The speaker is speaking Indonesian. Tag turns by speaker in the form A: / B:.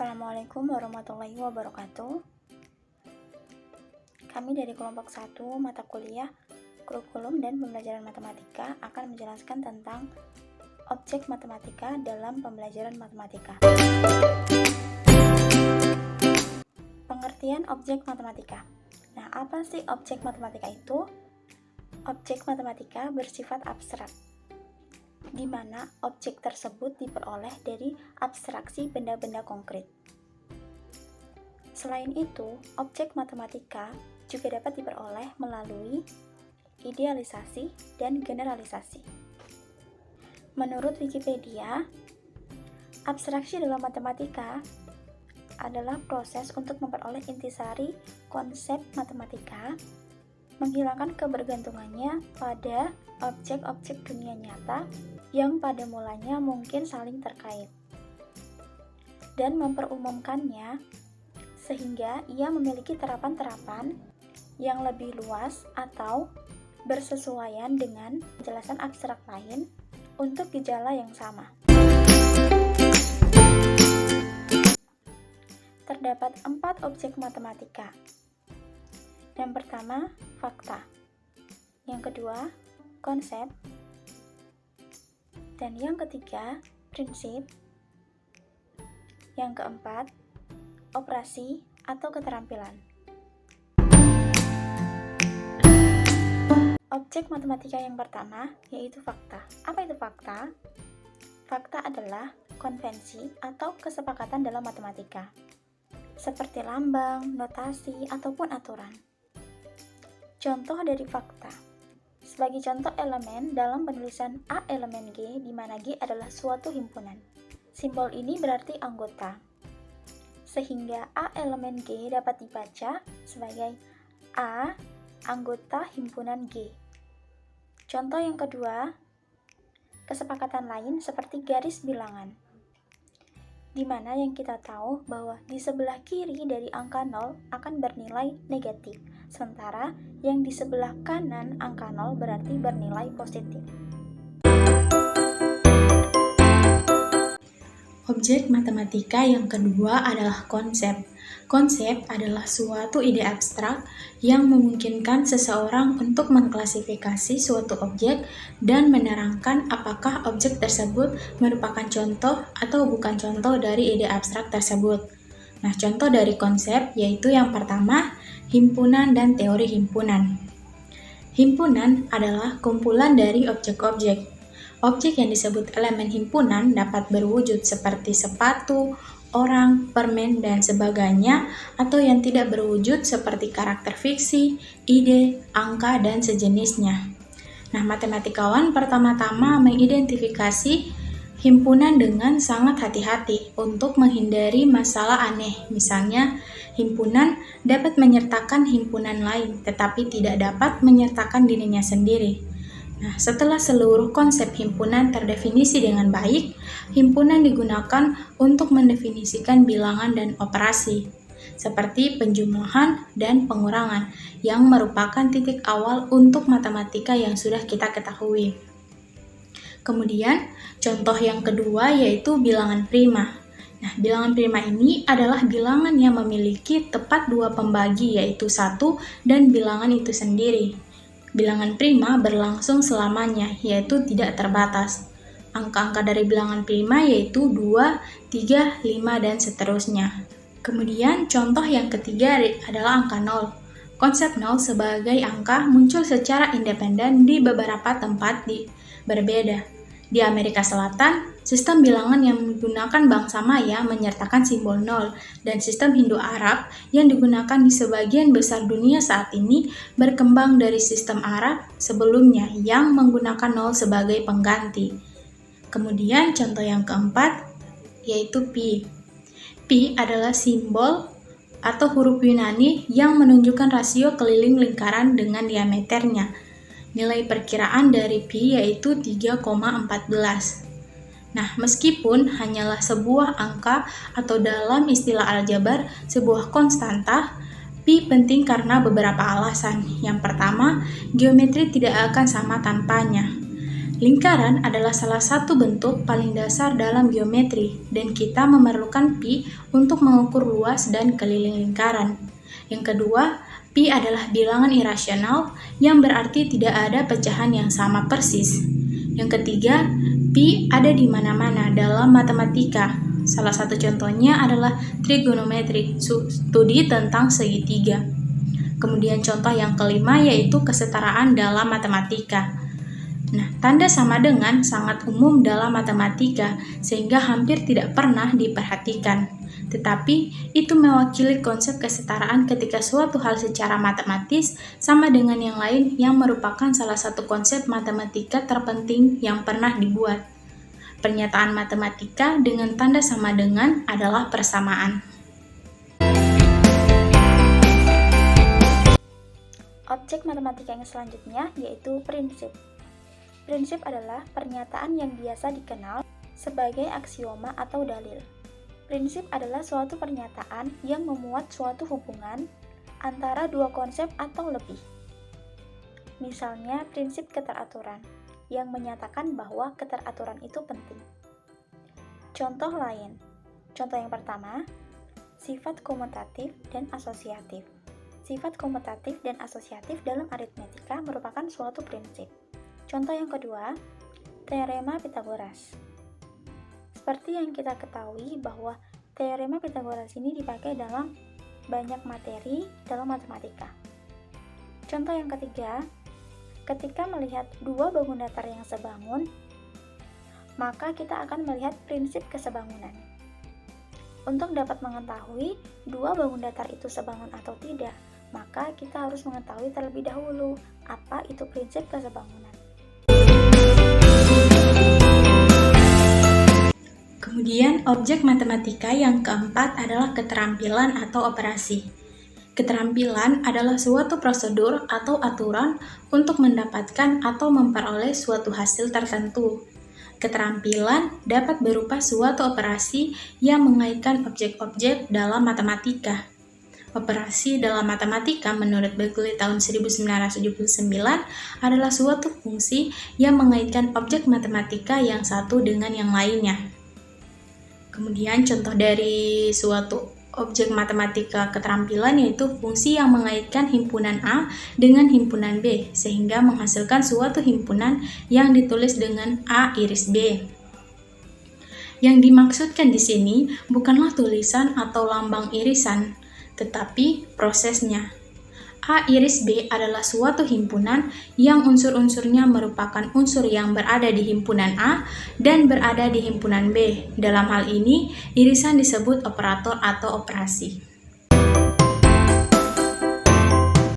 A: Assalamualaikum warahmatullahi wabarakatuh. Kami dari kelompok 1 mata kuliah Kurikulum dan Pembelajaran Matematika akan menjelaskan tentang objek matematika dalam pembelajaran matematika. Pengertian objek matematika. Nah, apa sih objek matematika itu? Objek matematika bersifat abstrak, di mana objek tersebut diperoleh dari abstraksi benda-benda konkret. Selain itu, objek matematika juga dapat diperoleh melalui idealisasi dan generalisasi. Menurut Wikipedia, abstraksi dalam matematika adalah proses untuk memperoleh intisari konsep matematika, menghilangkan kebergantungannya pada objek-objek dunia nyata yang pada mulanya mungkin saling terkait, dan memperumumkannya sehingga ia memiliki terapan-terapan yang lebih luas atau bersesuaian dengan penjelasan abstrak lain untuk gejala yang sama. Terdapat 4 objek matematika. Yang pertama, fakta. Yang kedua, konsep. Dan yang ketiga, prinsip. Yang keempat, operasi atau keterampilan. Objek matematika yang pertama yaitu fakta. Apa itu fakta? Fakta adalah konvensi atau kesepakatan dalam matematika, seperti lambang, notasi, ataupun aturan. Contoh dari fakta. Sebagai contoh elemen dalam penulisan A elemen G, di mana G adalah suatu himpunan. Simbol ini berarti anggota, sehingga A elemen G dapat dibaca sebagai A anggota himpunan G. Contoh yang kedua, kesepakatan lain seperti garis bilangan, di mana yang kita tahu bahwa di sebelah kiri dari angka 0 akan bernilai negatif, sementara yang di sebelah kanan angka 0 berarti bernilai positif.
B: Objek matematika yang kedua adalah konsep. Konsep adalah suatu ide abstrak yang memungkinkan seseorang untuk mengklasifikasi suatu objek dan menerangkan apakah objek tersebut merupakan contoh atau bukan contoh dari ide abstrak tersebut. Nah, contoh dari konsep yaitu yang pertama, himpunan dan teori himpunan. Himpunan adalah kumpulan dari objek-objek. Objek yang disebut elemen himpunan dapat berwujud seperti sepatu, orang, permen, dan sebagainya, atau yang tidak berwujud seperti karakter fiksi, ide, angka, dan sejenisnya. Nah, matematikawan pertama-tama mengidentifikasi himpunan dengan sangat hati-hati untuk menghindari masalah aneh. Misalnya, himpunan dapat menyertakan himpunan lain, tetapi tidak dapat menyertakan dirinya sendiri. Nah, setelah seluruh konsep himpunan terdefinisi dengan baik, himpunan digunakan untuk mendefinisikan bilangan dan operasi, seperti penjumlahan dan pengurangan, yang merupakan titik awal untuk matematika yang sudah kita ketahui. Kemudian, contoh yang kedua yaitu bilangan prima. Nah, bilangan prima ini adalah bilangan yang memiliki tepat dua pembagi, yaitu 1 dan bilangan itu sendiri. Bilangan prima berlangsung selamanya, yaitu tidak terbatas. Angka-angka dari bilangan prima yaitu 2, 3, 5, dan seterusnya. Kemudian contoh yang ketiga adalah angka 0. Konsep 0 sebagai angka muncul secara independen di beberapa tempat berbeda. Di Amerika Selatan, sistem bilangan yang menggunakan bangsa Maya menyertakan simbol 0, dan sistem Hindu-Arab yang digunakan di sebagian besar dunia saat ini berkembang dari sistem Arab sebelumnya yang menggunakan 0 sebagai pengganti. Kemudian contoh yang keempat yaitu pi. Pi adalah simbol atau huruf Yunani yang menunjukkan rasio keliling lingkaran dengan diameternya. Nilai perkiraan dari pi yaitu 3,14. Nah, meskipun hanyalah sebuah angka atau dalam istilah aljabar sebuah konstanta, pi penting karena beberapa alasan. Yang pertama, geometri tidak akan sama tanpanya. Lingkaran adalah salah satu bentuk paling dasar dalam geometri, dan kita memerlukan pi untuk mengukur luas dan keliling lingkaran. Yang kedua, pi adalah bilangan irasional yang berarti tidak ada pecahan yang sama persis. Yang ketiga, pi ada di mana-mana dalam matematika. Salah satu contohnya adalah trigonometri, studi tentang segitiga. Kemudian contoh yang kelima yaitu kesetaraan dalam matematika. Nah, tanda sama dengan sangat umum dalam matematika sehingga hampir tidak pernah diperhatikan. Tetapi itu mewakili konsep kesetaraan ketika suatu hal secara matematis sama dengan yang lain yang merupakan salah satu konsep matematika terpenting yang pernah dibuat. Pernyataan matematika dengan tanda sama dengan adalah persamaan.
A: Objek matematika yang selanjutnya yaitu prinsip. Prinsip adalah pernyataan yang biasa dikenal sebagai aksioma atau dalil. Prinsip adalah suatu pernyataan yang memuat suatu hubungan antara dua konsep atau lebih. Misalnya, prinsip keteraturan yang menyatakan bahwa keteraturan itu penting. Contoh lain. Contoh yang pertama, sifat komutatif dan asosiatif. Sifat komutatif dan asosiatif dalam aritmetika merupakan suatu prinsip. Contoh yang kedua, teorema Pitagoras. Seperti yang kita ketahui bahwa teorema Pitagoras ini dipakai dalam banyak materi dalam matematika. Contoh yang ketiga, ketika melihat dua bangun datar yang sebangun, maka kita akan melihat prinsip kesebangunan. Untuk dapat mengetahui dua bangun datar itu sebangun atau tidak, maka kita harus mengetahui terlebih dahulu apa itu prinsip kesebangunan.
B: Kemudian, objek matematika yang keempat adalah keterampilan atau operasi. Keterampilan adalah suatu prosedur atau aturan untuk mendapatkan atau memperoleh suatu hasil tertentu. Keterampilan dapat berupa suatu operasi yang mengaitkan objek-objek dalam matematika. Operasi dalam matematika menurut Berkeley tahun 1979 adalah suatu fungsi yang mengaitkan objek matematika yang satu dengan yang lainnya. Kemudian contoh dari suatu objek matematika keterampilan yaitu fungsi yang mengaitkan himpunan A dengan himpunan B sehingga menghasilkan suatu himpunan yang ditulis dengan A iris B. Yang dimaksudkan di sini bukanlah tulisan atau lambang irisan, tetapi prosesnya. A iris B adalah suatu himpunan yang unsur-unsurnya merupakan unsur yang berada di himpunan A dan berada di himpunan B. Dalam hal ini, irisan disebut operator atau operasi.